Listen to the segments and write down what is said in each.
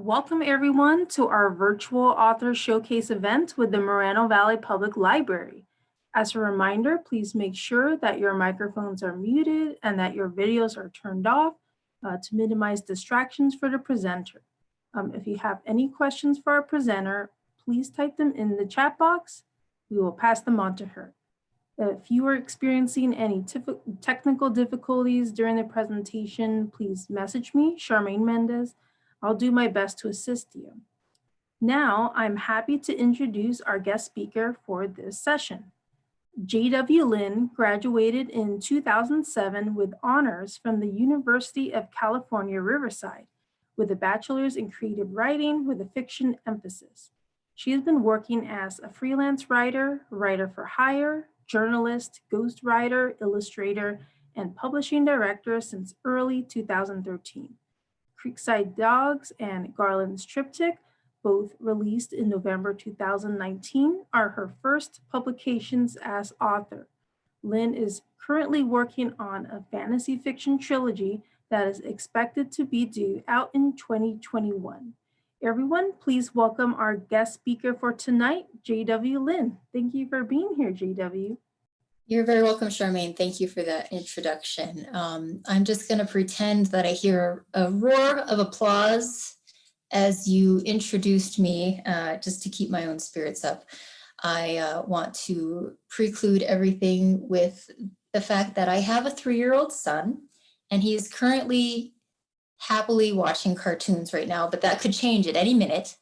Welcome everyone to our virtual author showcase event with the Moreno Valley Public Library. As a reminder, please make sure that your microphones are muted and that your videos are turned off to minimize distractions for the presenter. If you have any questions for our presenter, please type them in the chat box. We will pass them on to her. If you are experiencing any technical difficulties during the presentation, please message me, Charmaine Mendez. I'll do my best to assist you. Now, I'm happy to introduce our guest speaker for this session. J.W. Lynn graduated in 2007 with honors from the University of California, Riverside, with a bachelor's in creative writing with a fiction emphasis. She has been working as a freelance writer, writer for hire, journalist, ghostwriter, illustrator, and publishing director since early 2013. Creekside Dogs and Garland's Triptych, both released in November 2019, are her first publications as author. Lynn is currently working on a fantasy fiction trilogy that is expected to be due out in 2021. Everyone, please welcome our guest speaker for tonight, J.W. Lynn. Thank you for being here, J.W. You're very welcome, Charmaine. Thank you for that introduction. I'm just going to pretend that I hear a roar of applause as you introduced me, just to keep my own spirits up. I want to preclude everything with the fact that I have a 3-year-old son, and he is currently happily watching cartoons right now, but that could change at any minute.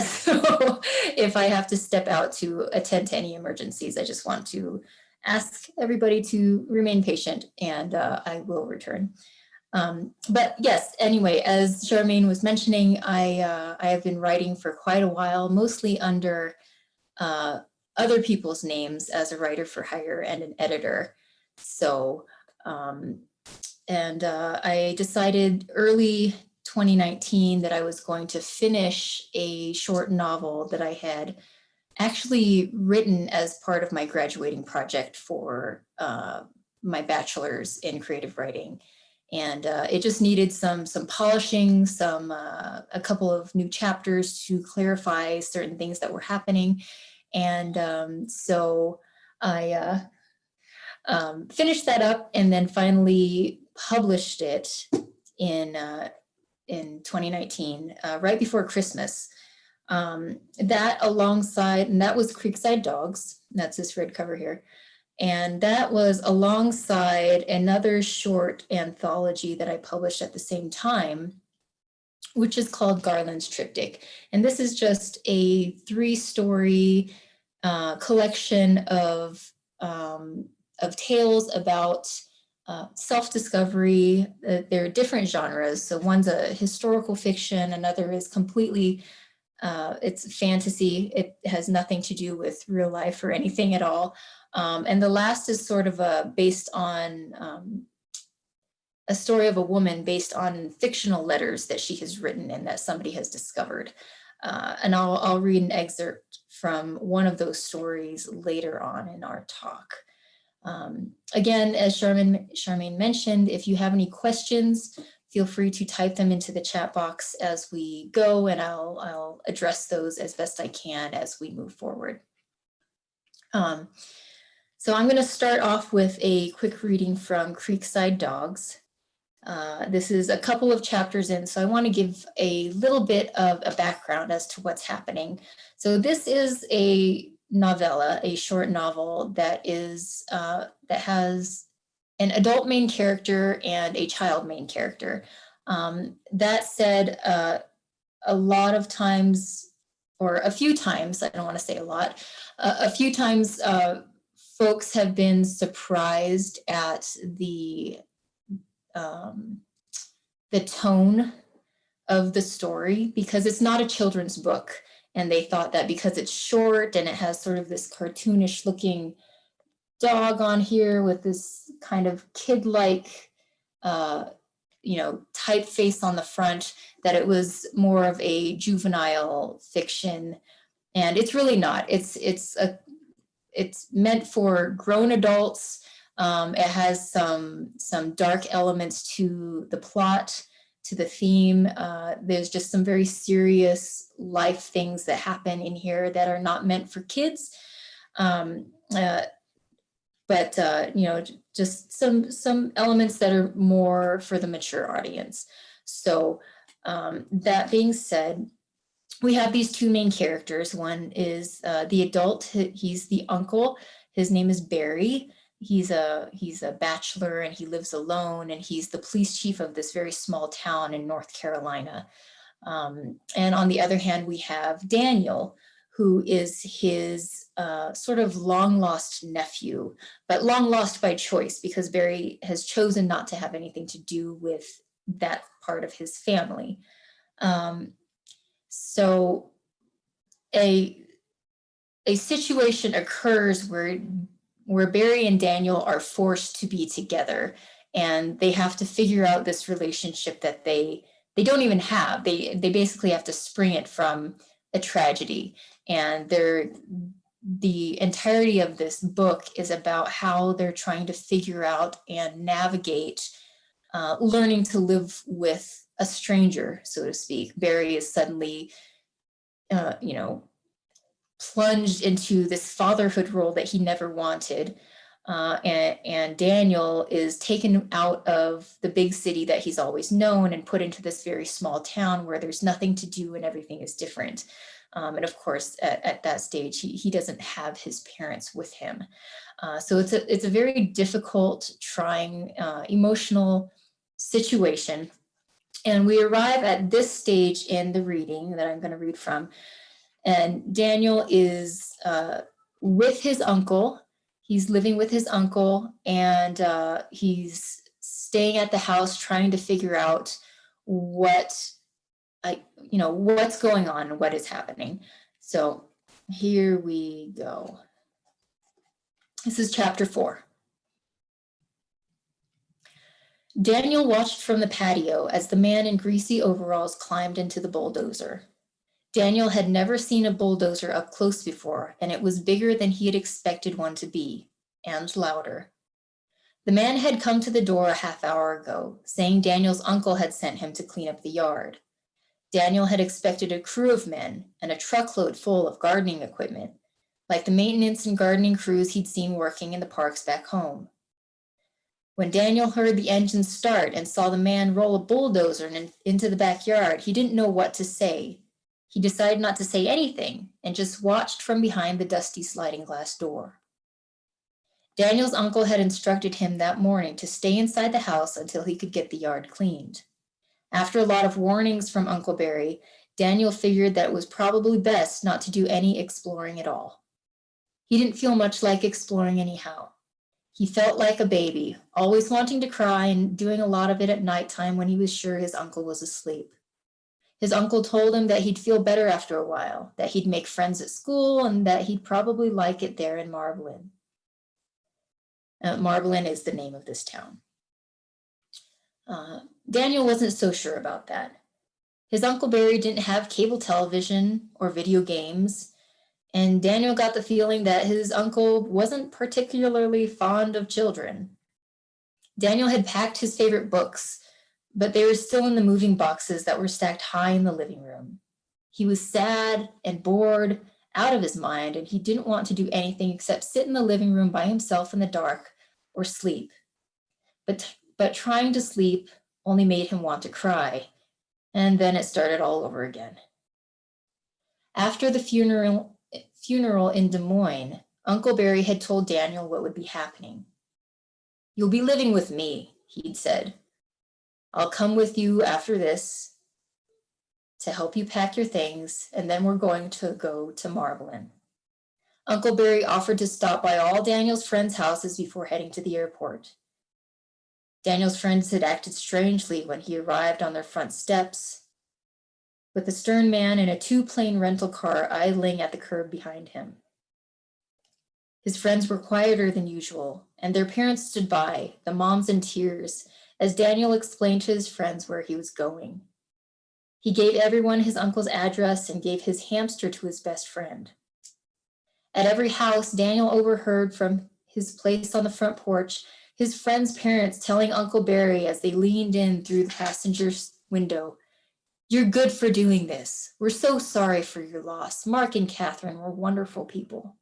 So if I have to step out to attend to any emergencies, I just want to ask everybody to remain patient, and I will return. But yes, anyway, as Charmaine was mentioning, I have been writing for quite a while, mostly under other people's names as a writer for hire and an editor. So, I decided early 2019 that I was going to finish a short novel that I had actually written as part of my graduating project for my bachelor's in creative writing. And it just needed some polishing, a couple of new chapters to clarify certain things that were happening. And so I finished that up and then finally published it in 2019, right before Christmas. That alongside, and that was Creekside Dogs, that's this red cover here. And that was alongside another short anthology that I published at the same time, which is called Garland's Triptych. And this is just a 3-story collection of tales about self-discovery. There are different genres. So one's a historical fiction, another is completely it's fantasy. It has nothing to do with real life or anything at all. And the last is sort of based on a story of a woman based on fictional letters that she has written and that somebody has discovered. And I'll read an excerpt from one of those stories later on in our talk. Again, as Charmaine mentioned, if you have any questions, feel free to type them into the chat box as we go, and I'll address those as best I can as we move forward. So I'm going to start off with a quick reading from Creekside Dogs. This is a couple of chapters in, so I want to give a little bit of a background as to what's happening. So this is a novella, a short novel that has an adult main character and a child main character. That said, a lot of times, or a few times, I don't want to say a lot, a few times folks have been surprised at the tone of the story, because it's not a children's book. And they thought that because it's short and it has sort of this cartoonish looking dog on here with this kind of kid-like, typeface on the front, that it was more of a juvenile fiction. And it's really not. It's meant for grown adults. It has some dark elements to the plot. to the theme. There's just some very serious life things that happen in here that are not meant for kids. But just some elements that are more for the mature audience. So that being said, we have these two main characters. One is the adult. He's the uncle. His name is Barry. He's a bachelor and he lives alone, and he's the police chief of this very small town in North Carolina. And on the other hand, we have Daniel, who is his sort of long lost nephew, but long lost by choice because Barry has chosen not to have anything to do with that part of his family. So a situation occurs where Barry and Daniel are forced to be together, and they have to figure out this relationship that they don't even have. They basically have to spring it from a tragedy. And the entirety of this book is about how they're trying to figure out and navigate learning to live with a stranger, so to speak. Barry is suddenly, plunged into this fatherhood role that he never wanted. And Daniel is taken out of the big city that he's always known and put into this very small town where there's nothing to do and everything is different. And of course, at that stage, he doesn't have his parents with him. So it's a very difficult, trying, emotional situation. And we arrive at this stage in the reading that I'm going to read from. And Daniel is with his uncle. He's living with his uncle, and he's staying at the house trying to figure out what's going on and what is happening. So here we go. This is chapter 4. Daniel watched from the patio as the man in greasy overalls climbed into the bulldozer. Daniel had never seen a bulldozer up close before, and it was bigger than he had expected one to be, and louder. The man had come to the door a half hour ago, saying Daniel's uncle had sent him to clean up the yard. Daniel had expected a crew of men and a truckload full of gardening equipment, like the maintenance and gardening crews he'd seen working in the parks back home. When Daniel heard the engine start and saw the man roll a bulldozer into the backyard, he didn't know what to say. He decided not to say anything and just watched from behind the dusty sliding glass door. Daniel's uncle had instructed him that morning to stay inside the house until he could get the yard cleaned. After a lot of warnings from Uncle Barry, Daniel figured that it was probably best not to do any exploring at all. He didn't feel much like exploring anyhow. He felt like a baby, always wanting to cry and doing a lot of it at nighttime when he was sure his uncle was asleep. His uncle told him that he'd feel better after a while, that he'd make friends at school, and that he'd probably like it there in Marblin. Marblin is the name of this town. Daniel wasn't so sure about that. His Uncle Barry didn't have cable television or video games, and Daniel got the feeling that his uncle wasn't particularly fond of children. Daniel had packed his favorite books, but they were still in the moving boxes that were stacked high in the living room. He was sad and bored, out of his mind, and he didn't want to do anything except sit in the living room by himself in the dark or sleep. But trying to sleep only made him want to cry, and then it started all over again. After the funeral in Des Moines, Uncle Barry had told Daniel what would be happening. "You'll be living with me," he'd said. "I'll come with you after this to help you pack your things, and then we're going to go to Marblin." Uncle Barry offered to stop by all Daniel's friends' houses before heading to the airport. Daniel's friends had acted strangely when he arrived on their front steps, with the stern man in a two-plane rental car idling at the curb behind him. His friends were quieter than usual, and their parents stood by, the moms in tears, as Daniel explained to his friends where he was going. He gave everyone his uncle's address and gave his hamster to his best friend. At every house, Daniel overheard from his place on the front porch his friends' parents telling Uncle Barry as they leaned in through the passenger window. "You're good for doing this. We're so sorry for your loss. Mark and Catherine were wonderful people."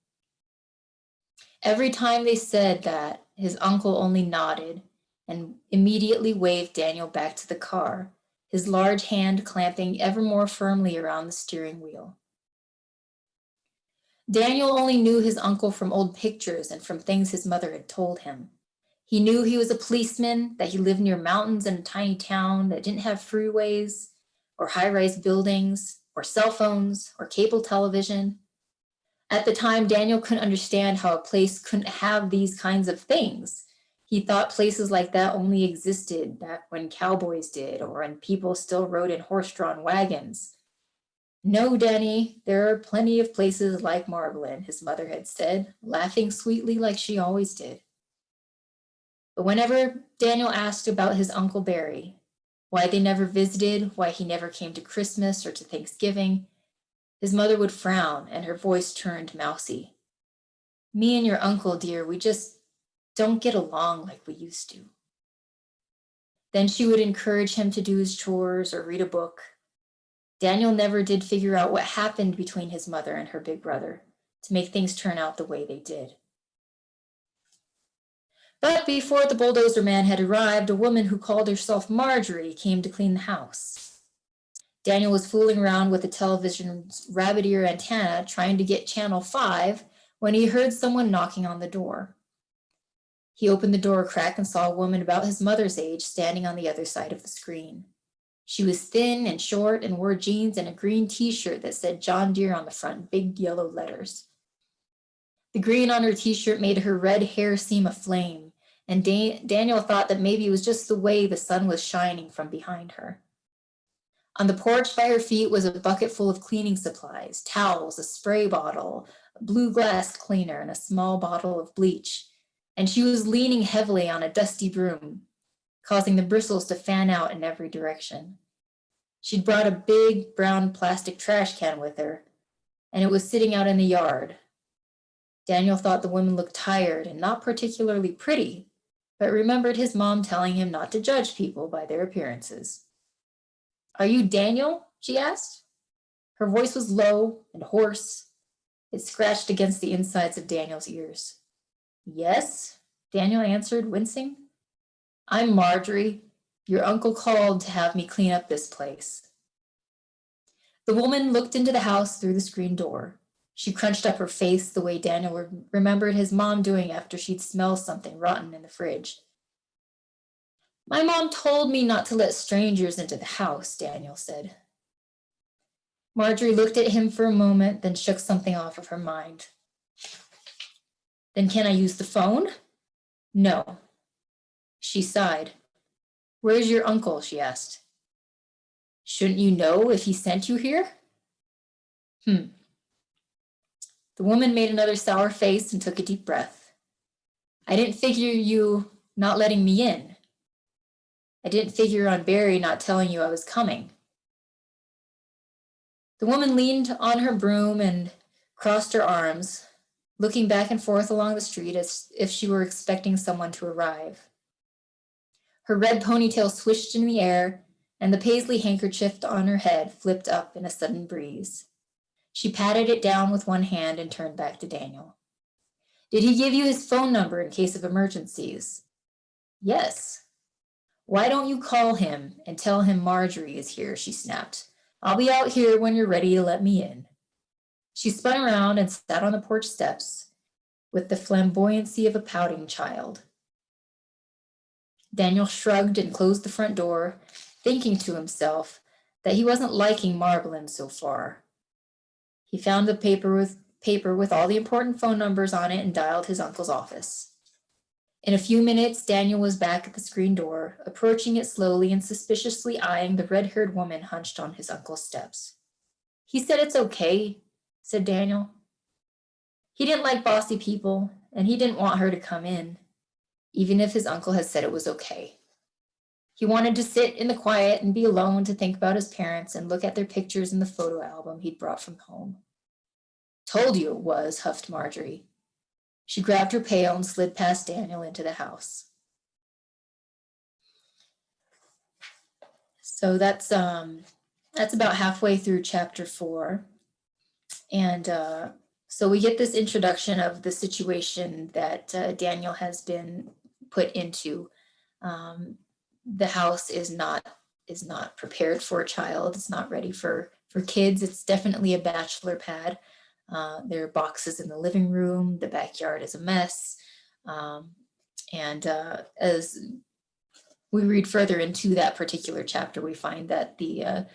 Every time they said that, his uncle only nodded and immediately waved Daniel back to the car, his large hand clamping ever more firmly around the steering wheel. Daniel only knew his uncle from old pictures and from things his mother had told him. He knew he was a policeman, that he lived near mountains in a tiny town that didn't have freeways or high-rise buildings or cell phones or cable television. At the time, Daniel couldn't understand how a place couldn't have these kinds of things. He thought places like that only existed back when cowboys did or when people still rode in horse-drawn wagons. "No, Danny, there are plenty of places like Marblein," his mother had said, laughing sweetly like she always did. But whenever Daniel asked about his Uncle Barry, why they never visited, why he never came to Christmas or to Thanksgiving, his mother would frown and her voice turned mousy. "Me and your uncle, dear, we just don't get along like we used to." Then she would encourage him to do his chores or read a book. Daniel never did figure out what happened between his mother and her big brother to make things turn out the way they did. But before the bulldozer man had arrived, a woman who called herself Marjorie came to clean the house. Daniel was fooling around with the television's rabbit ear antenna trying to get channel 5 when he heard someone knocking on the door. He opened the door a crack and saw a woman about his mother's age standing on the other side of the screen. She was thin and short and wore jeans and a green t-shirt that said John Deere on the front in big yellow letters. The green on her t-shirt made her red hair seem aflame, and Daniel thought that maybe it was just the way the sun was shining from behind her. On the porch by her feet was a bucket full of cleaning supplies, towels, a spray bottle, a blue glass cleaner, and a small bottle of bleach, and she was leaning heavily on a dusty broom, causing the bristles to fan out in every direction. She'd brought a big brown plastic trash can with her, and it was sitting out in the yard. Daniel thought the woman looked tired and not particularly pretty, but remembered his mom telling him not to judge people by their appearances. "Are you Daniel?" she asked. Her voice was low and hoarse. It scratched against the insides of Daniel's ears. "Yes," Daniel answered, wincing. "I'm Marjorie. Your uncle called to have me clean up this place." The woman looked into the house through the screen door. She crunched up her face the way Daniel remembered his mom doing after she'd smelled something rotten in the fridge. "My mom told me not to let strangers into the house," Daniel said. Marjorie looked at him for a moment, then shook something off of her mind. "Then can I use the phone?" "No." She sighed. "Where's your uncle?" she asked. "Shouldn't you know if he sent you here?" The woman made another sour face and took a deep breath. "I didn't figure you not letting me in. I didn't figure on Barry not telling you I was coming." The woman leaned on her broom and crossed her arms, looking back and forth along the street as if she were expecting someone to arrive. Her red ponytail swished in the air, and the paisley handkerchief on her head flipped up in a sudden breeze. She patted it down with one hand and turned back to Daniel. "Did he give you his phone number in case of emergencies?" "Yes." "Why don't you call him and tell him Marjorie is here?" she snapped. "I'll be out here when you're ready to let me in." She spun around and sat on the porch steps with the flamboyancy of a pouting child. Daniel shrugged and closed the front door, thinking to himself that he wasn't liking Marblein so far. He found the paper with all the important phone numbers on it and dialed his uncle's office. In a few minutes, Daniel was back at the screen door, approaching it slowly and suspiciously eyeing the red-haired woman hunched on his uncle's steps. "He said it's okay," said Daniel. He didn't like bossy people, and he didn't want her to come in, even if his uncle had said it was okay. He wanted to sit in the quiet and be alone to think about his parents and look at their pictures in the photo album he'd brought from home. "Told you it was," huffed Marjorie. She grabbed her pail and slid past Daniel into the house. So that's about halfway through chapter 4. And so we get this introduction of the situation that Daniel has been put into. The house is not prepared for a child. It's not ready for kids. It's definitely a bachelor pad. There are boxes in the living room. The backyard is a mess. And as we read further into that particular chapter, we find that the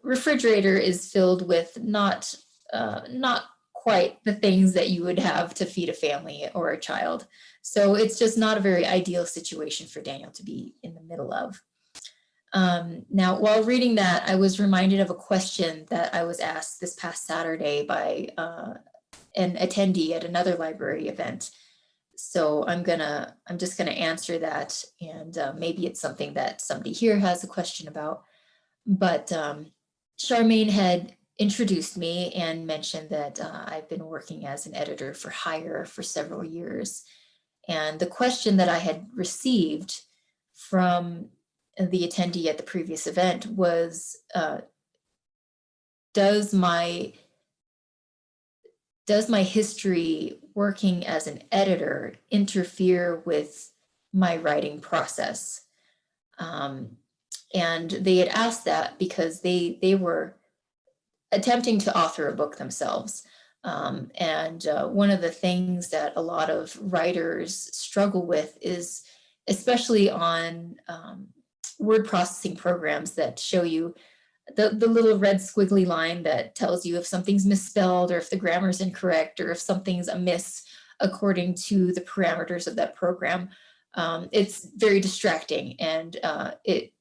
refrigerator is filled with not quite the things that you would have to feed a family or a child. So it's just not a very ideal situation for Daniel to be in the middle of. Now, while reading that, I was reminded of a question that I was asked this past Saturday by an attendee at another library event. So I'm just gonna answer that, and maybe it's something that somebody here has a question about. But Charmaine had introduced me and mentioned that I've been working as an editor for hire for several years. And the question that I had received from the attendee at the previous event was, does my history working as an editor interfere with my writing process? And they had asked that because they were attempting to author a book themselves. And one of the things that a lot of writers struggle with is, especially on word processing programs that show you the little red squiggly line that tells you if something's misspelled or if the grammar is incorrect or if something's amiss according to the parameters of that program. It's very distracting, and it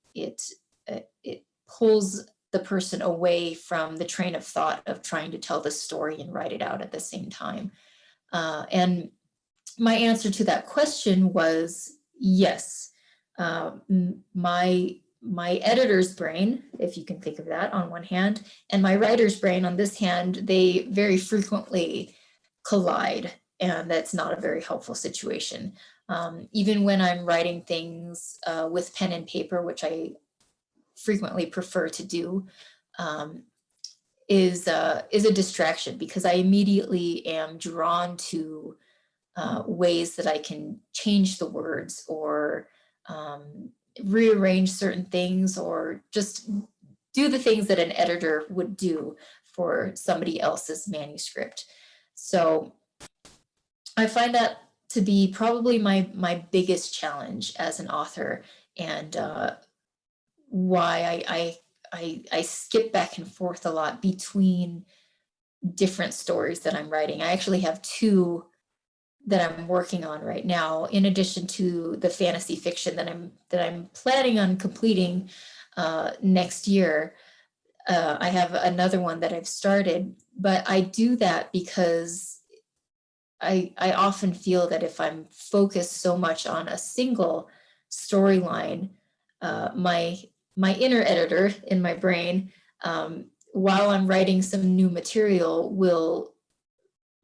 pulls the person away from the train of thought of trying to tell the story and write it out at the same time. And my answer to that question was yes. My editor's brain, if you can think of that on one hand, and my writer's brain on this hand, they very frequently collide, and that's not a very helpful situation. Even when I'm writing things with pen and paper, which I frequently prefer to do, is a distraction, because I immediately am drawn to ways that I can change the words or rearrange certain things, or just do the things that an editor would do for somebody else's manuscript. So I find that to be probably my biggest challenge as an author, and why I skip back and forth a lot between different stories that I'm writing. I actually have 2 that I'm working on right now, in addition to the fantasy fiction that I'm planning on completing next year. I have another one that I've started, but I do that because I often feel that if I'm focused so much on a single storyline, my inner editor in my brain, while I'm writing some new material, will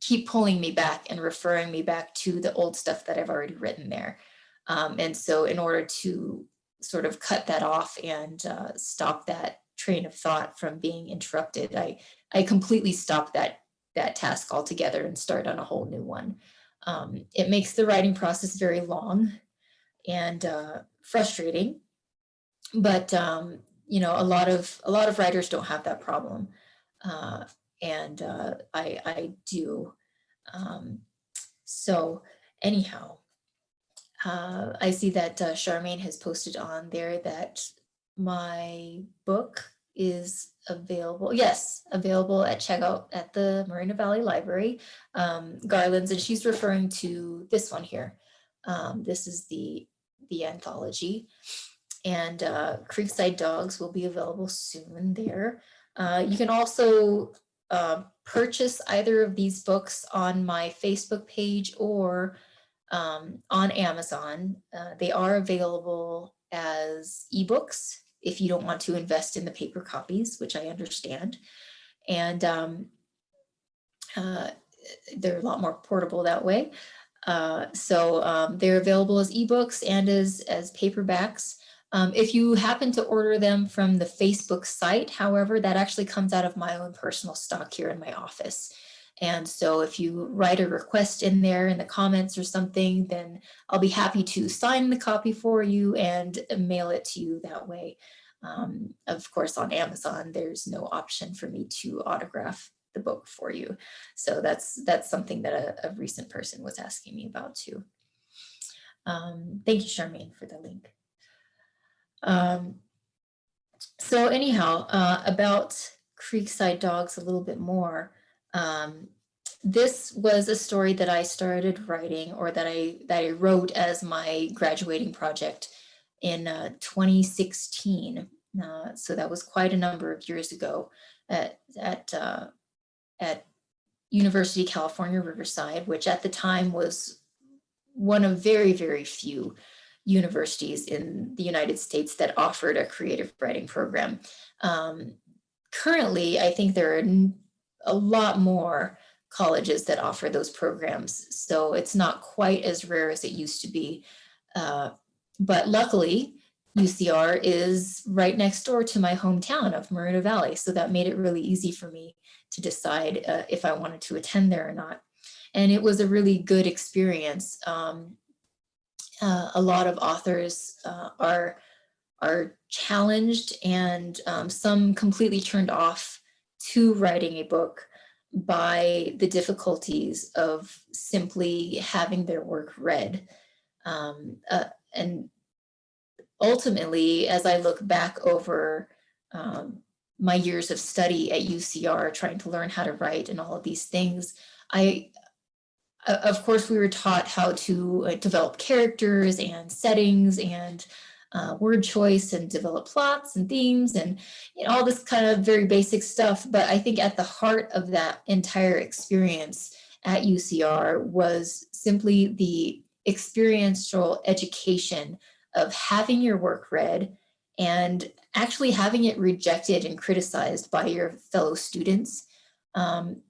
keep pulling me back and referring me back to the old stuff that I've already written there. And so in order to sort of cut that off and stop that train of thought from being interrupted, I completely stop that task altogether and start on a whole new one. It makes the writing process very long and frustrating, but you know, a lot of writers don't have that problem, and I do. So anyhow, I see that Charmaine has posted on there that my book is available. Yes, available at checkout at the Moreno Valley Library, Garlands, and she's referring to this one here. This is the anthology, and Creekside Dogs will be available soon there. You can also purchase either of these books on my Facebook page or on Amazon. They are available as ebooks if you don't want to invest in the paper copies, which I understand. And they're a lot more portable that way. So they're available as ebooks and as paperbacks. If you happen to order them from the Facebook site, however, that actually comes out of my own personal stock here in my office. And so if you write a request in there in the comments or something, then I'll be happy to sign the copy for you and mail it to you that way. Of course, on Amazon, there's no option for me to autograph the book for you. So that's something that a recent person was asking me about too. Thank you, Charmaine, for the link. So anyhow, about Creekside Dogs a little bit more. This was a story that I started writing, or that I wrote as my graduating project in 2016. So that was quite a number of years ago at University of California, Riverside, which at the time was one of very, very few universities in the United States that offered a creative writing program. Currently, I think there are a lot more colleges that offer those programs, so it's not quite as rare as it used to be. But luckily, UCR is right next door to my hometown of Moreno Valley, so that made it really easy for me to decide if I wanted to attend there or not. And it was a really good experience. A lot of authors are challenged, and some completely turned off to writing a book by the difficulties of simply having their work read. And ultimately, as I look back over my years of study at UCR, trying to learn how to write and all of these things, of course, we were taught how to develop characters and settings and word choice and develop plots and themes and all this kind of very basic stuff. But I think at the heart of that entire experience at UCR was simply the experiential education of having your work read and actually having it rejected and criticized by your fellow students. And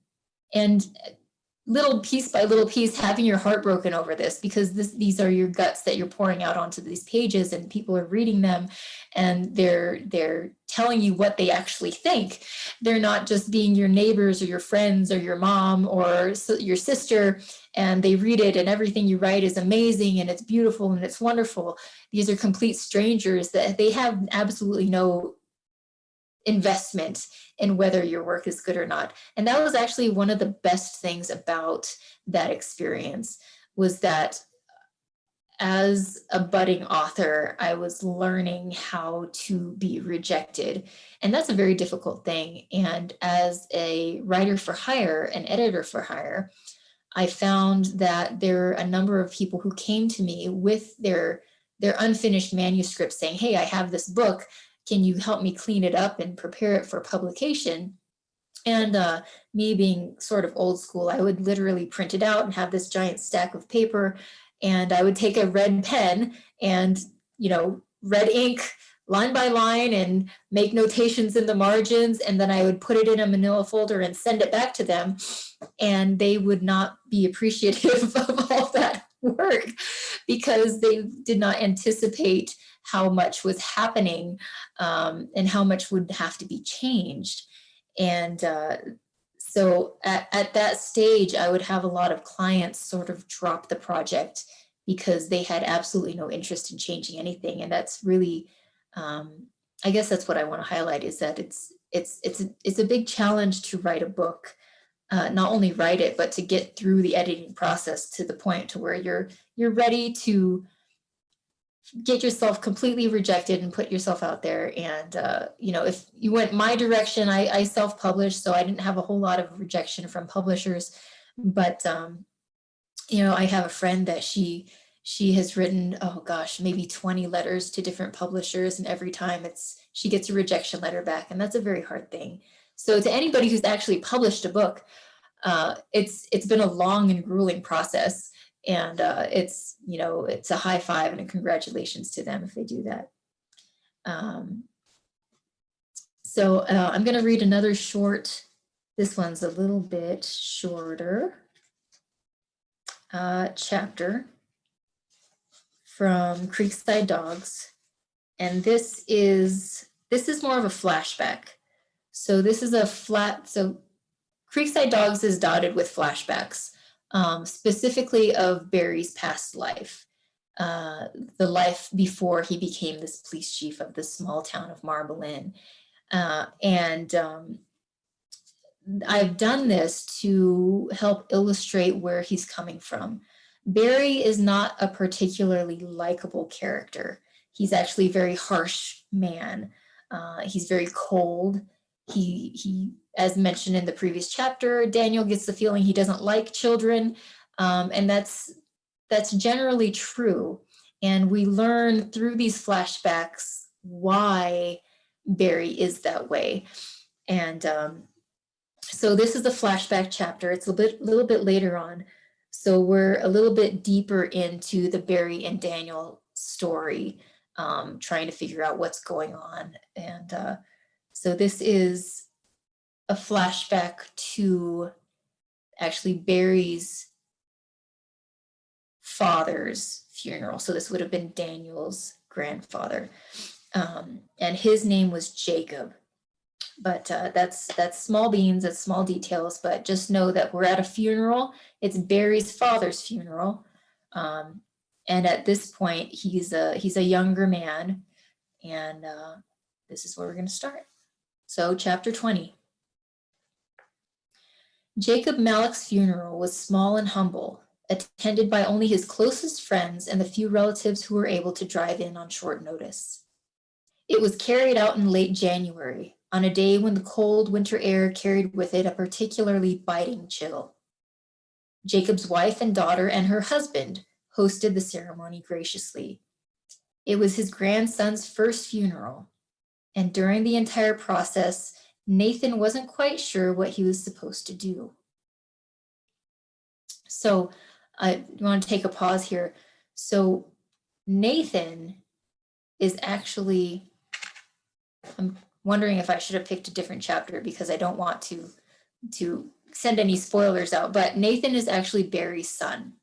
little piece by little piece, having your heart broken over this, because these are your guts that you're pouring out onto these pages, and people are reading them, and they're telling you what they actually think. They're not just being your neighbors or your friends or your mom or your sister, and they read it and everything you write is amazing and it's beautiful and it's wonderful. These are complete strangers that they have absolutely no investment in whether your work is good or not. And that was actually one of the best things about that experience, was that as a budding author, I was learning how to be rejected. And that's a very difficult thing. And as a writer for hire, an editor for hire, I found that there are a number of people who came to me with their unfinished manuscripts saying, hey, I have this book. Can you help me clean it up and prepare it for publication? And me being sort of old school, I would literally print it out and have this giant stack of paper. And I would take a red pen and, red ink line by line and make notations in the margins. And then I would put it in a manila folder and send it back to them. And they would not be appreciative of all that work because they did not anticipate how much was happening and how much would have to be changed. And so at that stage, I would have a lot of clients sort of drop the project because they had absolutely no interest in changing anything. And that's really, I guess that's what I want to highlight, is that it's a big challenge to write a book. Not only write it, but to get through the editing process to the point to where you're ready to get yourself completely rejected and put yourself out there. And, if you went my direction, I self-published, so I didn't have a whole lot of rejection from publishers. But, I have a friend that she has written, oh gosh, maybe 20 letters to different publishers. And every time she gets a rejection letter back. And that's a very hard thing. So to anybody who's actually published a book, it's been a long and grueling process. And it's a high five and a congratulations to them if they do that. So I'm going to read another short. This one's a little bit shorter chapter from Creekside Dogs. And this is more of a flashback. So this is so Creekside Dogs is dotted with flashbacks, specifically of Barry's past life, the life before he became this police chief of the small town of Lynn. I've done this to help illustrate where he's coming from. Barry is not a particularly likable character. He's actually a very harsh man. He's very cold. He, as mentioned in the previous chapter, Daniel gets the feeling he doesn't like children, and that's generally true. And we learn through these flashbacks why Barry is that way. And so this is the flashback chapter. It's a little bit later on. So we're a little bit deeper into the Barry and Daniel story, trying to figure out what's going on. And so this is a flashback to actually Barry's father's funeral. So this would have been Daniel's grandfather. And his name was Jacob. But that's small beans, that's small details, but just know that we're at a funeral. It's Barry's father's funeral. And at this point, he's a younger man. And this is where we're going to start. So chapter 20. Jacob Malek's funeral was small and humble, attended by only his closest friends and the few relatives who were able to drive in on short notice. It was carried out in late January, on a day when the cold winter air carried with it a particularly biting chill. Jacob's wife and daughter and her husband hosted the ceremony graciously. It was his grandson's first funeral, and during the entire process, Nathan wasn't quite sure what he was supposed to do. So I want to take a pause here. So Nathan is actually, I'm wondering if I should have picked a different chapter because I don't want to send any spoilers out, but Nathan is actually Barry's son.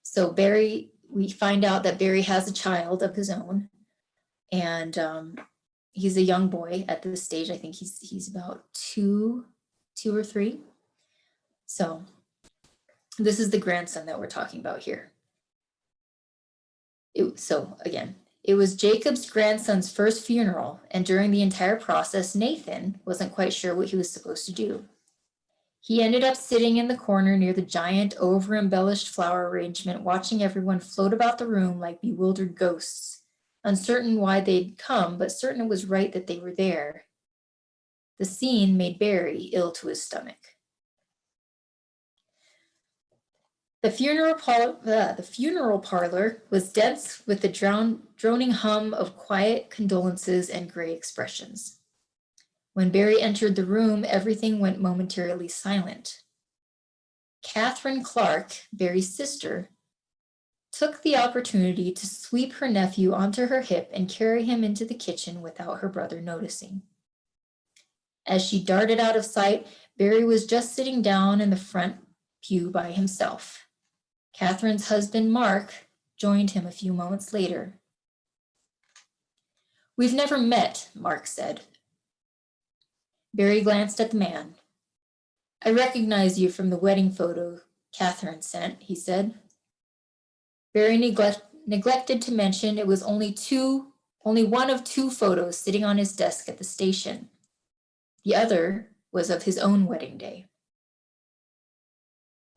So Barry, we find out that Barry has a child of his own, and he's a young boy at this stage. I think he's about two or three. So this is the grandson that we're talking about here. So again, it was Jacob's grandson's first funeral, and during the entire process, Nathan wasn't quite sure what he was supposed to do. He ended up sitting in the corner near the giant, over-embellished flower arrangement, watching everyone float about the room like bewildered ghosts, uncertain why they'd come, but certain it was right that they were there. The scene made Barry ill to his stomach. The funeral parlor was dense with the droning hum of quiet condolences and gray expressions. When Barry entered the room, everything went momentarily silent. Catherine Clark, Barry's sister, took the opportunity to sweep her nephew onto her hip and carry him into the kitchen without her brother noticing. As she darted out of sight, Barry was just sitting down in the front pew by himself. Catherine's husband, Mark, joined him a few moments later. "We've never met," Mark said. Barry glanced at the man. "I recognize you from the wedding photo Catherine sent," he said. Barry neglected to mention it was only one of two photos sitting on his desk at the station. The other was of his own wedding day.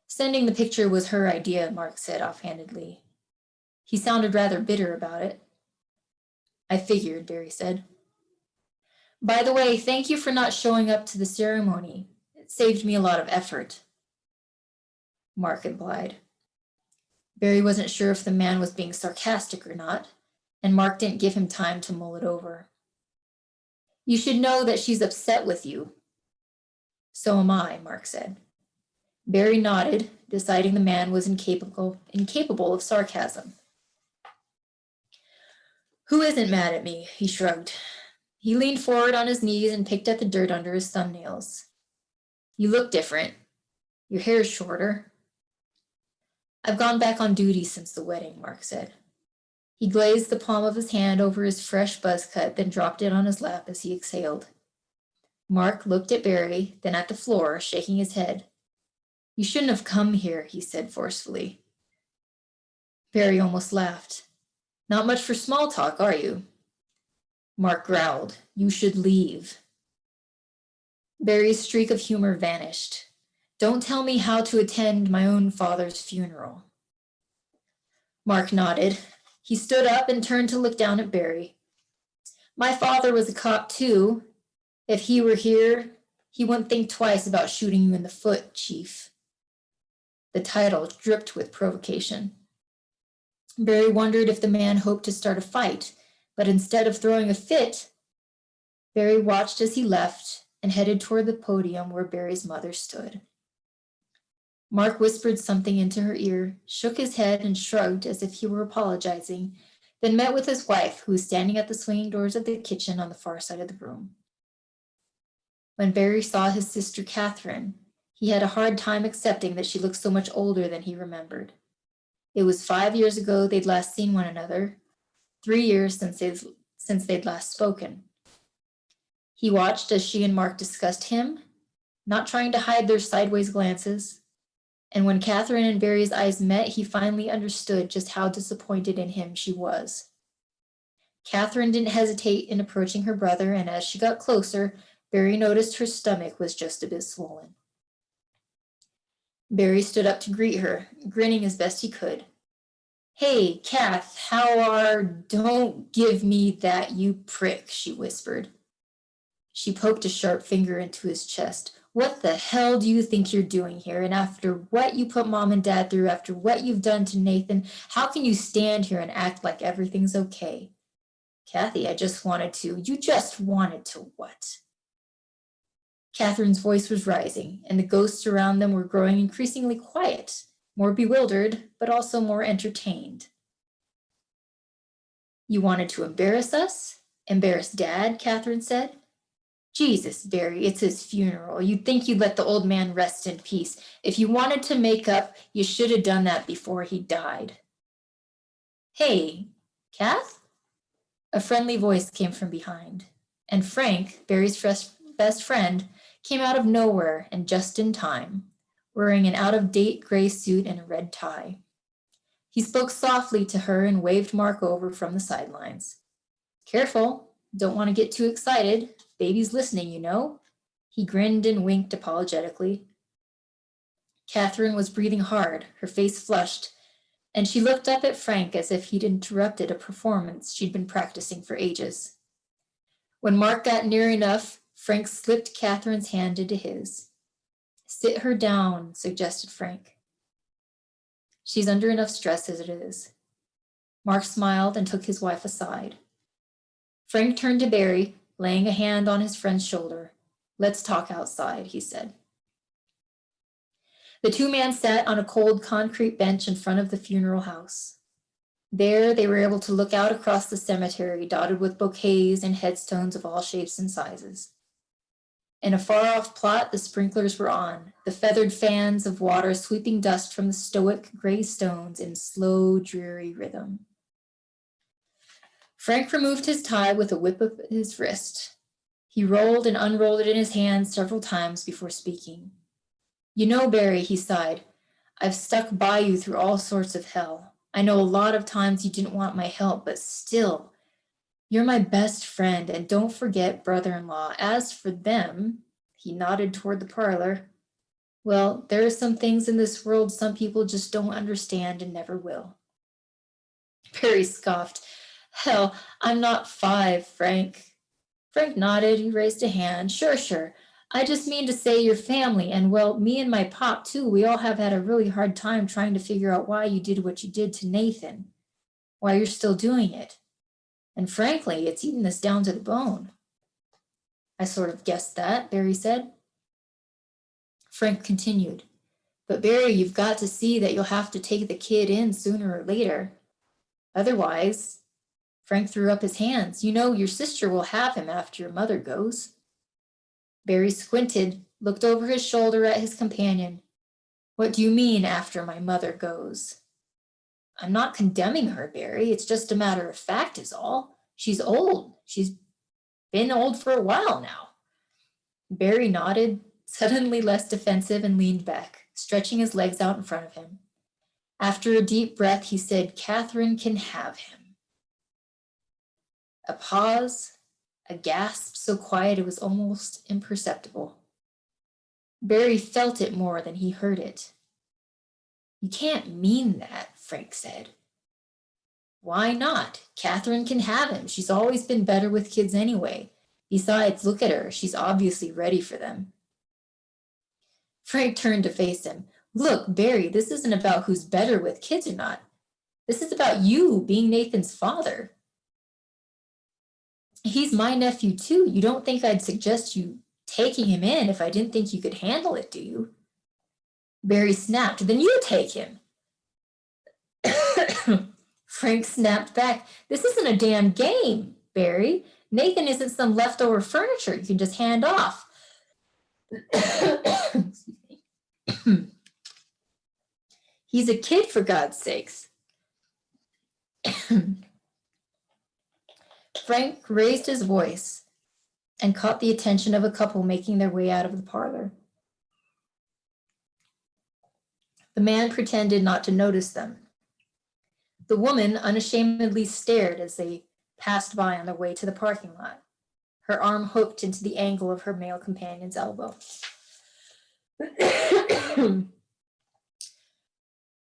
"Sending the picture was her idea," Mark said offhandedly. He sounded rather bitter about it. "I figured," Barry said. "By the way, thank you for not showing up to the ceremony. It saved me a lot of effort," Mark implied. Barry wasn't sure if the man was being sarcastic or not, and Mark didn't give him time to mull it over. "You should know that she's upset with you." "So am I," Mark said. Barry nodded, deciding the man was incapable of sarcasm. "Who isn't mad at me?" he shrugged. He leaned forward on his knees and picked at the dirt under his thumbnails. "You look different. Your hair's shorter." "I've gone back on duty since the wedding," Mark said. He glazed the palm of his hand over his fresh buzz cut, then dropped it on his lap as he exhaled. Mark looked at Barry, then at the floor, shaking his head. You shouldn't have come here, he said forcefully. Barry almost laughed. Not much for small talk, are you? Mark growled. You should leave. Barry's streak of humor vanished. Don't tell me how to attend my own father's funeral. Mark nodded. He stood up and turned to look down at Barry. My father was a cop too. If he were here, he wouldn't think twice about shooting you in the foot, Chief. The title dripped with provocation. Barry wondered if the man hoped to start a fight, but instead of throwing a fit, Barry watched as he left and headed toward the podium where Barry's mother stood. Mark whispered something into her ear, shook his head and shrugged as if he were apologizing, then met with his wife, who was standing at the swinging doors of the kitchen on the far side of the room. When Barry saw his sister Catherine, he had a hard time accepting that she looked so much older than he remembered. It was 5 years ago they'd last seen one another, 3 years since they'd last spoken. He watched as she and Mark discussed him, not trying to hide their sideways glances. And when Catherine and Barry's eyes met, he finally understood just how disappointed in him she was. Catherine didn't hesitate in approaching her brother, and as she got closer, Barry noticed her stomach was just a bit swollen. Barry stood up to greet her, grinning as best he could. Hey, Kath, how are... Don't give me that, you prick, she whispered. She poked a sharp finger into his chest. What the hell do you think you're doing here? And after what you put Mom and Dad through, after what you've done to Nathan, how can you stand here and act like everything's okay? Kathy, I just wanted to. You just wanted to what? Catherine's voice was rising, and the ghosts around them were growing increasingly quiet, more bewildered, but also more entertained. You wanted to embarrass us? Embarrass Dad, Catherine said. Jesus, Barry, it's his funeral. You'd think you'd let the old man rest in peace. If you wanted to make up, you should have done that before he died. Hey, Kath? A friendly voice came from behind, and Frank, Barry's best friend, came out of nowhere and just in time, wearing an out-of-date gray suit and a red tie. He spoke softly to her and waved Mark over from the sidelines. Careful, don't want to get too excited. Baby's listening, you know. He grinned and winked apologetically. Catherine was breathing hard, her face flushed, and she looked up at Frank as if he'd interrupted a performance she'd been practicing for ages. When Mark got near enough, Frank slipped Catherine's hand into his. Sit her down, suggested Frank. She's under enough stress as it is. Mark smiled and took his wife aside. Frank turned to Barry, laying a hand on his friend's shoulder. Let's talk outside, he said. The two men sat on a cold concrete bench in front of the funeral house. There, they were able to look out across the cemetery, dotted with bouquets and headstones of all shapes and sizes. In a far-off plot, the sprinklers were on, the feathered fans of water sweeping dust from the stoic gray stones in slow, dreary rhythm. Frank removed his tie with a whip of his wrist. He rolled and unrolled it in his hands several times before speaking. You know, Barry, he sighed, I've stuck by you through all sorts of hell. I know a lot of times you didn't want my help, but still, you're my best friend, and don't forget brother-in-law. As for them, he nodded toward the parlor, well, there are some things in this world some people just don't understand and never will. Barry scoffed. Hell, I'm not 5, Frank. Frank nodded. He raised a hand. Sure. I just mean to say your family, and well, me and my pop too, we all have had a really hard time trying to figure out why you did what you did to Nathan, why you're still doing it. And frankly, it's eaten us down to the bone. I sort of guessed that, Barry said. Frank continued, but Barry, you've got to see that you'll have to take the kid in sooner or later. Otherwise, Frank threw up his hands. You know, your sister will have him after your mother goes. Barry squinted, looked over his shoulder at his companion. What do you mean after my mother goes? I'm not condemning her, Barry. It's just a matter of fact is all. She's old. She's been old for a while now. Barry nodded, suddenly less defensive, and leaned back, stretching his legs out in front of him. After a deep breath, he said, Catherine can have him. A pause, a gasp so quiet it was almost imperceptible. Barry felt it more than he heard it. You can't mean that, Frank said. Why not? Catherine can have him. She's always been better with kids anyway. Besides, look at her. She's obviously ready for them. Frank turned to face him. Look, Barry, this isn't about who's better with kids or not. This is about you being Nathan's father. He's my nephew too. You don't think I'd suggest you taking him in if I didn't think you could handle it, do you? Barry snapped. Then you take him. Frank snapped back. This isn't a damn game, Barry. Nathan isn't some leftover furniture you can just hand off. Excuse me. He's a kid, for God's sakes. Frank raised his voice and caught the attention of a couple making their way out of the parlor. The man pretended not to notice them. The woman unashamedly stared as they passed by on their way to the parking lot, her arm hooked into the angle of her male companion's elbow.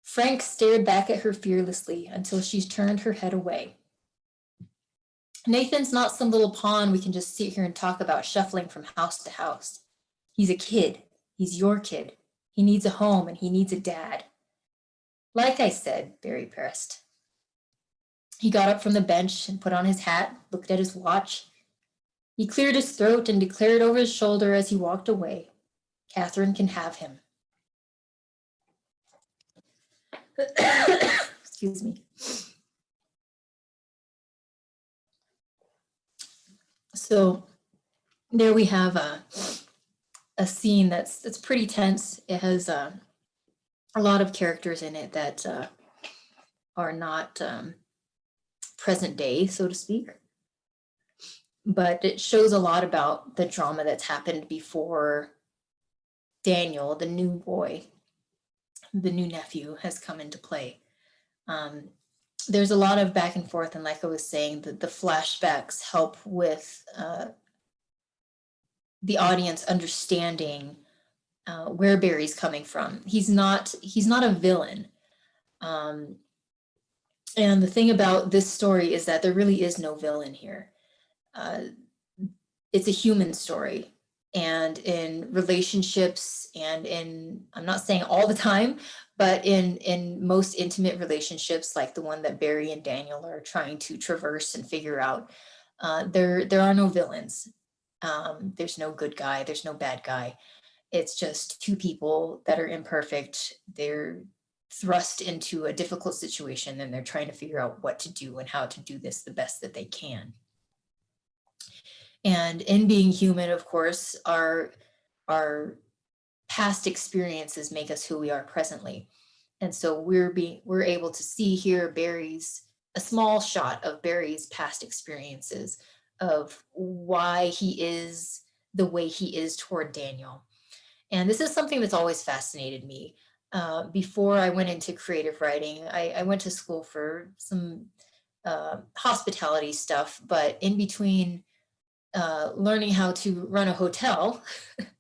Frank stared back at her fearlessly until she turned her head away. Nathan's not some little pawn we can just sit here and talk about shuffling from house to house. He's a kid. He's your kid. He needs a home and he needs a dad. Like I said, Barry pressed. He got up from the bench and put on his hat, looked at his watch. He cleared his throat and declared over his shoulder as he walked away, Catherine can have him. Excuse me. So there we have a scene that's pretty tense. It has a lot of characters in it that are not present day, so to speak. But it shows a lot about the drama that's happened before Daniel, the new boy, the new nephew, has come into play. There's a lot of back and forth, and like I was saying, the flashbacks help with the audience understanding where Barry's coming from. He's not a villain. And the thing about this story is that there really is no villain here. It's a human story. And in relationships and I'm not saying all the time, but in most intimate relationships, like the one that Barry and Daniel are trying to traverse and figure out, there are no villains. There's no good guy, there's no bad guy. It's just two people that are imperfect. They're thrust into a difficult situation and they're trying to figure out what to do and how to do this the best that they can. And in being human, of course, our past experiences make us who we are presently. And so we're able to see here a small shot of Barry's past experiences of why he is the way he is toward Daniel. And this is something that's always fascinated me. Before I went into creative writing, I went to school for some hospitality stuff, but in between learning how to run a hotel,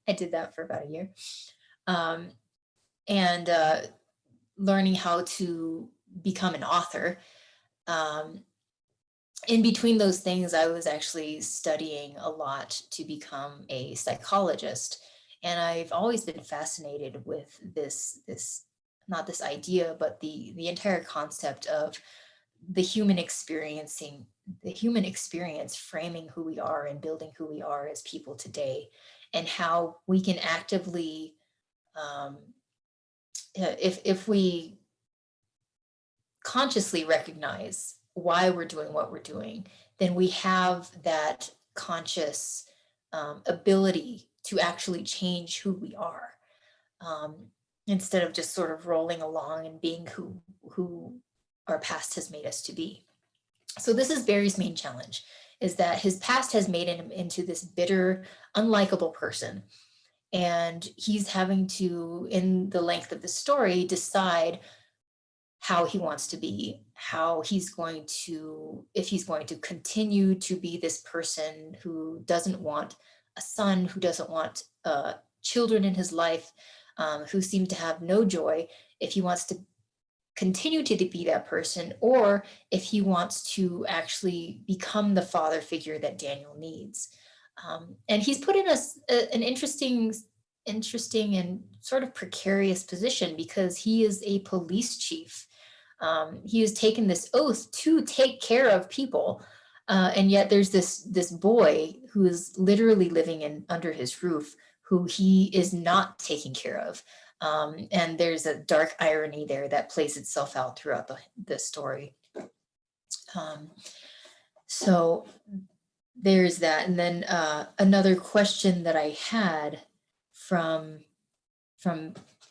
I did that for about a year, and learning how to become an author. In between those things, I was actually studying a lot to become a psychologist. And I've always been fascinated with this not this idea, but the entire concept of the human experience framing who we are and building who we are as people today, and how we can actively, if we consciously recognize why we're doing what we're doing, then we have that conscious ability to actually change who we are, instead of just sort of rolling along and being who our past has made us to be. So this is Barry's main challenge, is that his past has made him into this bitter, unlikable person. And he's having to, in the length of the story, decide how he wants to be, how he's going to, if he's going to continue to be this person who doesn't want a son, who doesn't want children in his life, who seem to have no joy, if he wants to continue to be that person, or if he wants to actually become the father figure that Daniel needs. And he's put in an interesting and sort of precarious position, because he is a police chief. He has taken this oath to take care of people, and yet there's this boy who is literally living under his roof, who he is not taking care of. And there's a dark irony there that plays itself out throughout the story. So there's that. And then another question that I had from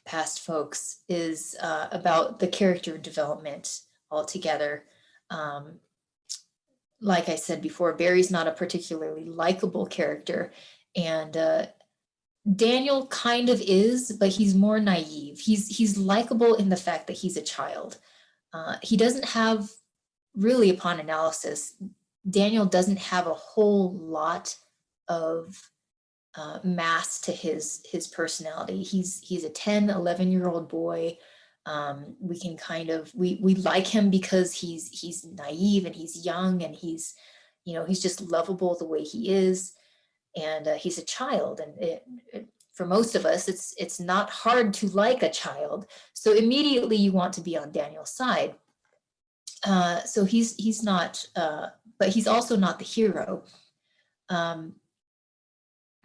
past folks is about the character development altogether. Like I said before, Barry's not a particularly likable character, and Daniel kind of is, but he's more naive. He's likable in the fact that he's a child. He doesn't have, really, upon analysis, Daniel doesn't have a whole lot of mass to his personality. He's a 10, 11-year-old boy. We can kind of, we like him because he's naive and he's young, and he's just lovable the way he is. And he's a child, and for most of us, it's not hard to like a child. So immediately you want to be on Daniel's side. So he's not, but he's also not the hero.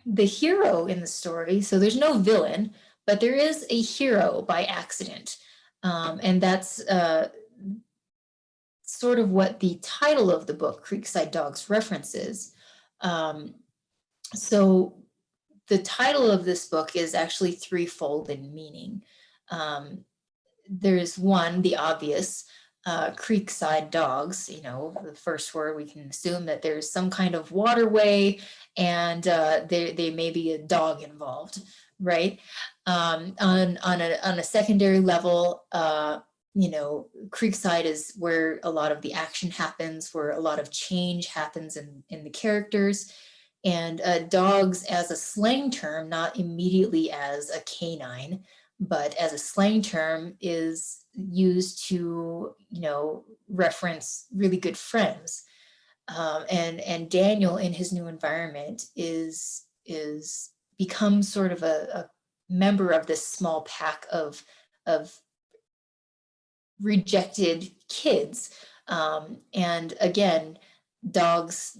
The hero in the story, so there's no villain, but there is a hero by accident, and that's sort of what the title of the book, Creekside Dogs, references. So the title of this book is actually threefold in meaning. There's one, the obvious, Creekside Dogs. The first word, we can assume that there's some kind of waterway, and there may be a dog involved, right? On a secondary level, Creekside is where a lot of the action happens, where a lot of change happens in the characters. And dogs as a slang term, not immediately as a canine, but as a slang term, is used to, reference really good friends. And Daniel, in his new environment, is becomes sort of a member of this small pack of rejected kids. And again, dogs,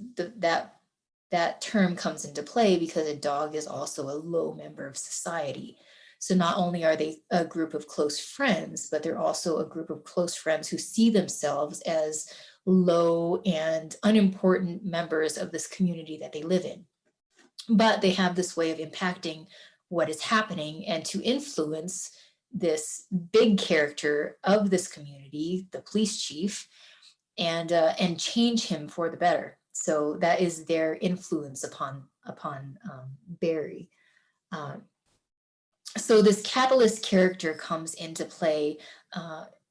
that term comes into play because a dog is also a low member of society. So not only are they a group of close friends, but they're also a group of close friends who see themselves as low and unimportant members of this community that they live in. But they have this way of impacting what is happening and to influence this big character of this community, the police chief, and change him for the better. So that is their influence upon Barry. So this catalyst character comes into play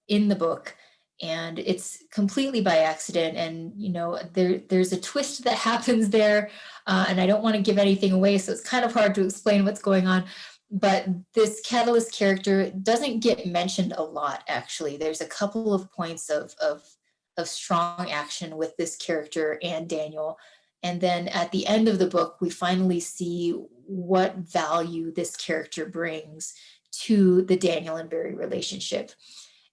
in the book, and it's completely by accident. And there's a twist that happens there, and I don't want to give anything away, so it's kind of hard to explain what's going on. But this catalyst character doesn't get mentioned a lot, actually. There's a couple of points of strong action with this character and Daniel. And then at the end of the book, we finally see what value this character brings to the Daniel and Barry relationship.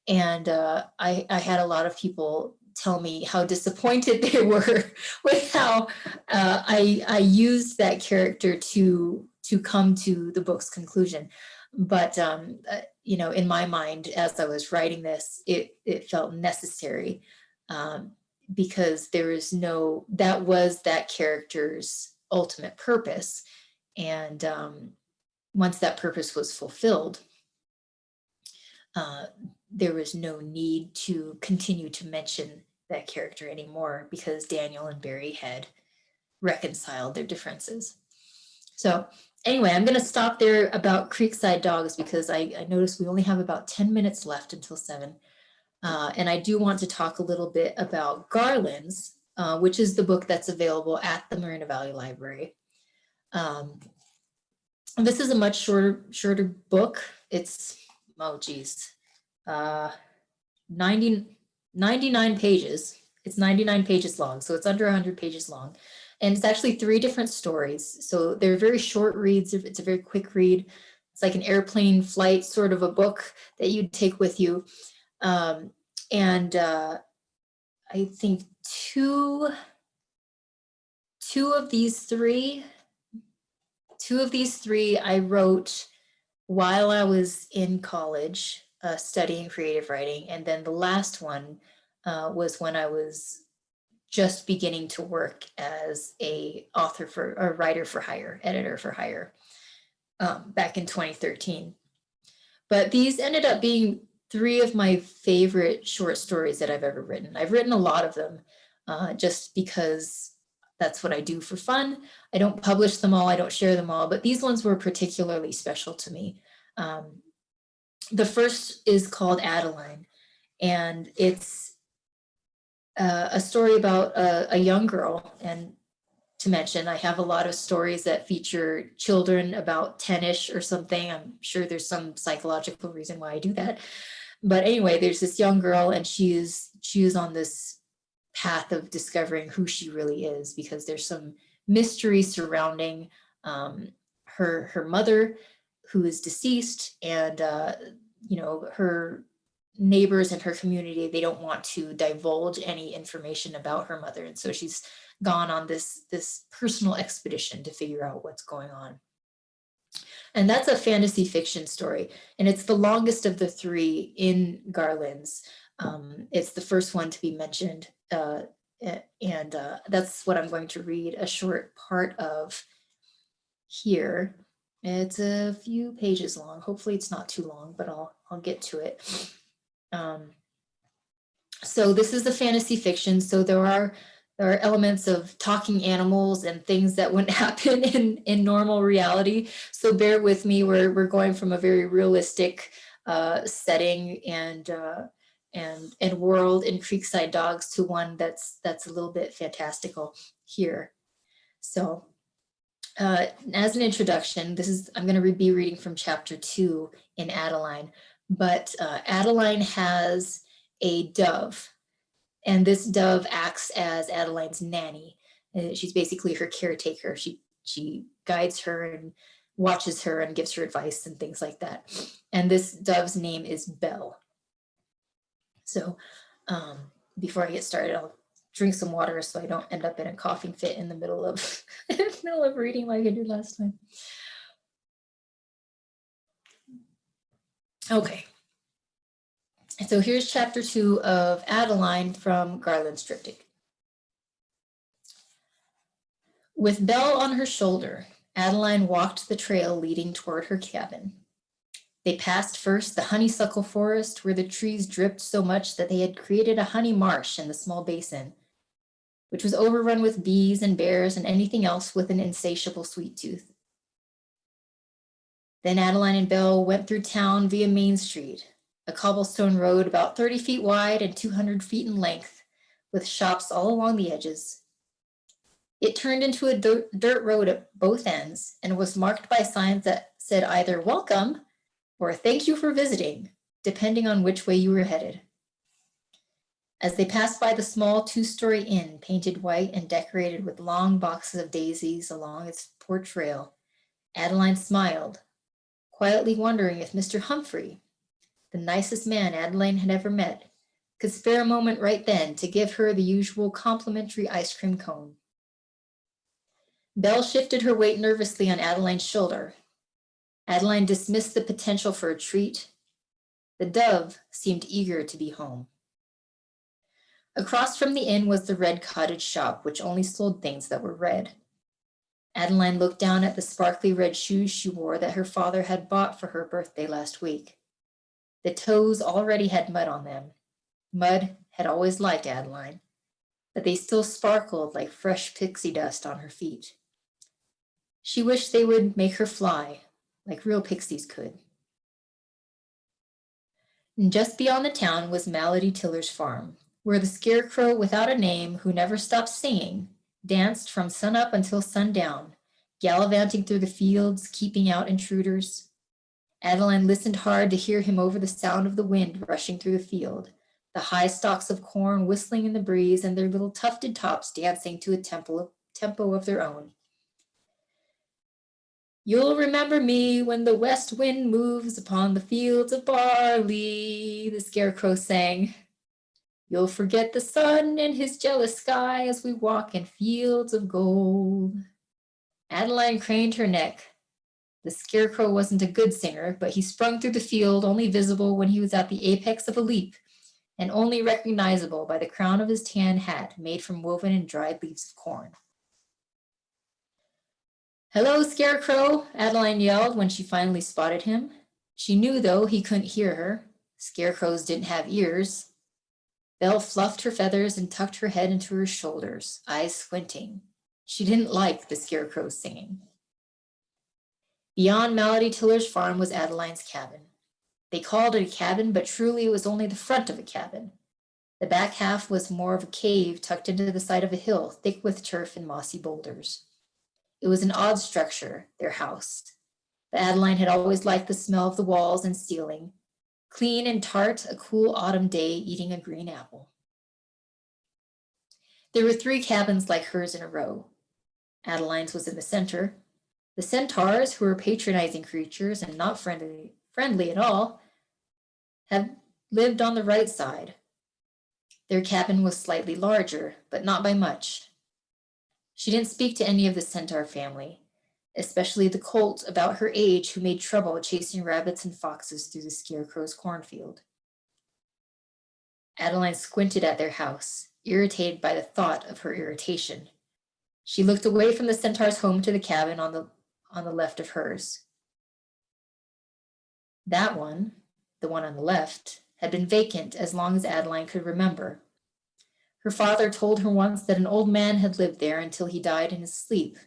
And I had a lot of people tell me how disappointed they were with how I used that character to come to the book's conclusion. But in my mind, as I was writing this, it felt necessary, because there is that was that character's ultimate purpose. And once that purpose was fulfilled, there was no need to continue to mention that character anymore because Daniel and Barry had reconciled their differences. So anyway, I'm going to stop there about Creekside Dogs because I noticed we only have about 10 minutes left until 7. And I do want to talk a little bit about Garlands, which is the book that's available at the Moreno Valley Library. This is a much shorter book. It's, oh geez, 99 pages. It's 99 pages long, so it's under 100 pages long. And it's actually 3 different stories. So they're very short reads. It's a very quick read. It's like an airplane flight sort of a book that you'd take with you. I think two of these three I wrote while I was in college studying creative writing. And then the last one was when I was just beginning to work as a writer for hire, editor for hire, back in 2013. But these ended up being 3 of my favorite short stories that I've ever written. I've written a lot of them just because that's what I do for fun. I don't publish them all, I don't share them all, but these ones were particularly special to me. The first is called Adeline, and it's a story about a young girl. And to mention, I have a lot of stories that feature children about 10-ish or something. I'm sure there's some psychological reason why I do that. But anyway, there's this young girl, and she is on this path of discovering who she really is, because there's some mystery surrounding her mother, who is deceased, and her neighbors in her community, they don't want to divulge any information about her mother, and so she's gone on this personal expedition to figure out what's going on. And that's a fantasy fiction story, and it's the longest of the 3 in Garlands. It's the first one to be mentioned, and that's what I'm going to read a short part of here. It's a few pages long. Hopefully it's not too long, but I'll get to it. So this is the fantasy fiction. So there are elements of talking animals and things that wouldn't happen in normal reality. So bear with me. We're going from a very realistic setting and world in Creekside Dogs to one that's a little bit fantastical here. So as an introduction, I'm going to be reading from chapter 2 in Adeline. But Adeline has a dove, and this dove acts as Adeline's nanny. She's basically her caretaker. She guides her and watches her and gives her advice and things like that. And this dove's name is Belle. So before I get started, I'll drink some water so I don't end up in a coughing fit in the middle of reading like I did last time. Okay. So here's chapter 2 of Adeline from Garland's Triptych. With Belle on her shoulder, Adeline walked the trail leading toward her cabin. They passed first the honeysuckle forest, where the trees dripped so much that they had created a honey marsh in the small basin, which was overrun with bees and bears and anything else with an insatiable sweet tooth. Then Adeline and Belle went through town via Main Street, a cobblestone road about 30 feet wide and 200 feet in length, with shops all along the edges. It turned into a dirt road at both ends and was marked by signs that said either welcome or thank you for visiting, depending on which way you were headed. As they passed by the small 2-story inn, painted white and decorated with long boxes of daisies along its porch rail, Adeline smiled, quietly wondering if Mr. Humphrey, the nicest man Adeline had ever met, could spare a moment right then to give her the usual complimentary ice cream cone. Belle shifted her weight nervously on Adeline's shoulder. Adeline dismissed the potential for a treat. The dove seemed eager to be home. Across from the inn was the red cottage shop, which only sold things that were red. Adeline looked down at the sparkly red shoes she wore that her father had bought for her birthday last week. The toes already had mud on them. Mud had always liked Adeline, but they still sparkled like fresh pixie dust on her feet. She wished they would make her fly, like real pixies could. And just beyond the town was Malady Tiller's farm, where the Scarecrow without a name, who never stopped singing, danced from sunup until sundown, gallivanting through the fields, keeping out intruders. Adeline listened hard to hear him over the sound of the wind rushing through the field, the high stalks of corn whistling in the breeze and their little tufted tops dancing to a tempo of their own. You'll remember me when the west wind moves upon the fields of barley, the Scarecrow sang. You'll forget the sun and his jealous sky as we walk in fields of gold. Adeline craned her neck. The Scarecrow wasn't a good singer, but he sprung through the field, only visible when he was at the apex of a leap, and only recognizable by the crown of his tan hat made from woven and dried leaves of corn. Hello, Scarecrow, Adeline yelled when she finally spotted him. She knew, though, he couldn't hear her. Scarecrows didn't have ears. Belle fluffed her feathers and tucked her head into her shoulders, eyes squinting. She didn't like the Scarecrow's singing. Beyond Malady Tiller's farm was Adeline's cabin. They called it a cabin, but truly it was only the front of a cabin. The back half was more of a cave tucked into the side of a hill, thick with turf and mossy boulders. It was an odd structure, their house, but Adeline had always liked the smell of the walls and ceiling, clean and tart, a cool autumn day eating a green apple. There were 3 cabins like hers in a row. Adeline's was in the center. The centaurs, who were patronizing creatures and not friendly at all, had lived on the right side. Their cabin was slightly larger, but not by much. She didn't speak to any of the centaur family, especially the colt about her age who made trouble chasing rabbits and foxes through the Scarecrow's cornfield. Adeline squinted at their house, irritated by the thought of her irritation. She looked away from the centaur's home to the cabin on the left of hers. That one, the one on the left, had been vacant as long as Adeline could remember. Her father told her once that an old man had lived there until he died in his sleep,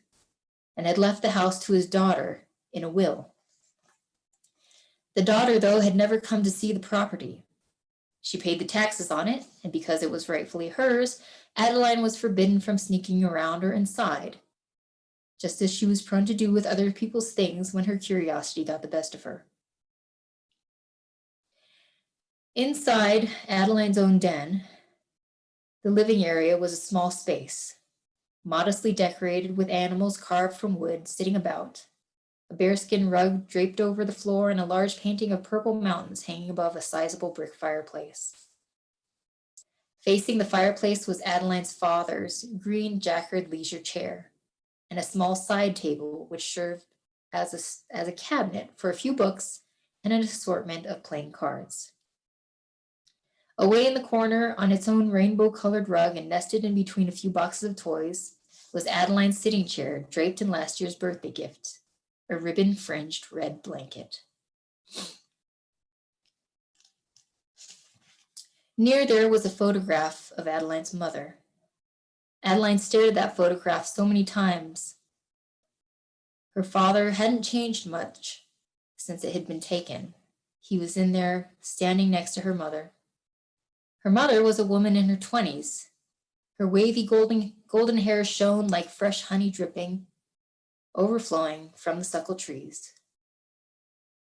and had left the house to his daughter in a will. The daughter, though, had never come to see the property. She paid the taxes on it, and because it was rightfully hers, Adeline was forbidden from sneaking around or inside, just as she was prone to do with other people's things when her curiosity got the best of her. Inside Adeline's own den, the living area was a small space, modestly decorated with animals carved from wood sitting about, a bearskin rug draped over the floor, and a large painting of purple mountains hanging above a sizable brick fireplace. Facing the fireplace was Adeline's father's green jacquard leisure chair, and a small side table which served as a cabinet for a few books and an assortment of playing cards. Away in the corner, on its own rainbow-colored rug and nested in between a few boxes of toys, was Adeline's sitting chair draped in last year's birthday gift, a ribbon-fringed red blanket. Near there was a photograph of Adeline's mother. Adeline stared at that photograph so many times. Her father hadn't changed much since it had been taken. He was in there, standing next to her mother. Her mother was a woman in her 20s. Her wavy golden hair shone like fresh honey dripping, overflowing from the suckle trees.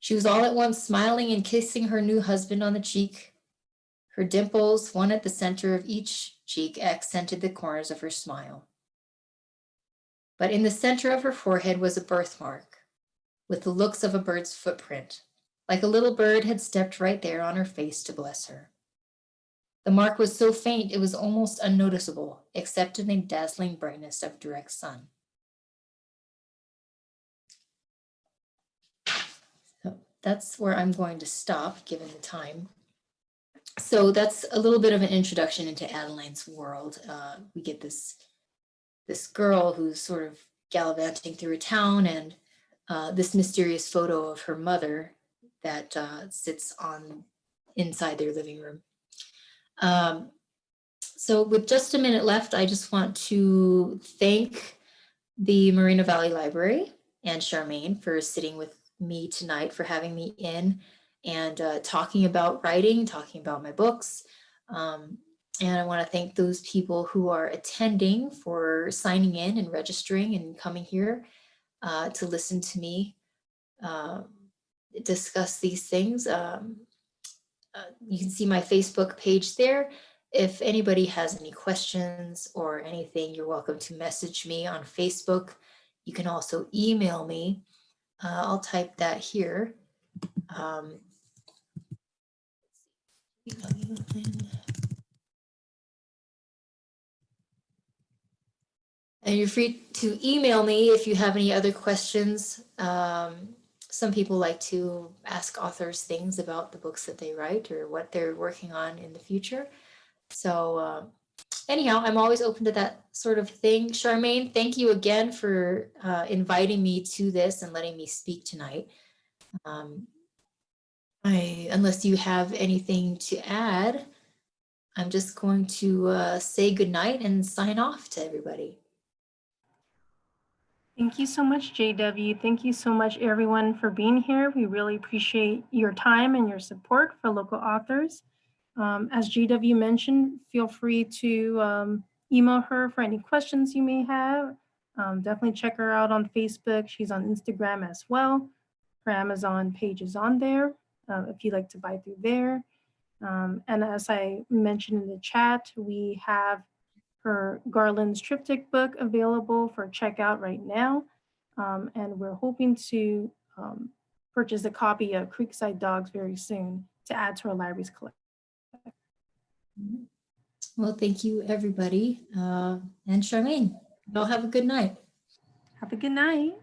She was all at once smiling and kissing her new husband on the cheek. Her dimples, one at the center of each cheek, accented the corners of her smile. But in the center of her forehead was a birthmark, with the looks of a bird's footprint, like a little bird had stepped right there on her face to bless her. The mark was so faint it was almost unnoticeable, except in the dazzling brightness of direct sun. So that's where I'm going to stop, given the time. So that's a little bit of an introduction into Adeline's world. We get this girl who's sort of gallivanting through a town, and this mysterious photo of her mother that sits on inside their living room. So with just a minute left, I just want to thank the Moreno Valley Library and Charmaine for sitting with me tonight, for having me in and talking about writing, talking about my books. And I want to thank those people who are attending for signing in and registering and coming here to listen to me discuss these things. You can see my Facebook page there. If anybody has any questions or anything, you're welcome to message me on Facebook. You can also email me. I'll type that here. And you're free to email me if you have any other questions. Some people like to ask authors things about the books that they write or what they're working on in the future. So anyhow, I'm always open to that sort of thing. Charmaine, thank you again for inviting me to this and letting me speak tonight. Unless you have anything to add, I'm just going to say goodnight and sign off to everybody. Thank you so much, JW. Thank you so much, everyone, for being here. We really appreciate your time and your support for local authors. As JW mentioned, feel free to email her for any questions you may have. Definitely check her out on Facebook. She's on Instagram as well. Her Amazon page is on there if you'd like to buy through there. And as I mentioned in the chat, we have her Garland's Triptych book available for checkout right now. And we're hoping to purchase a copy of Creekside Dogs very soon to add to our library's collection. Well, thank you, everybody. And Charmaine, y'all have a good night. Have a good night.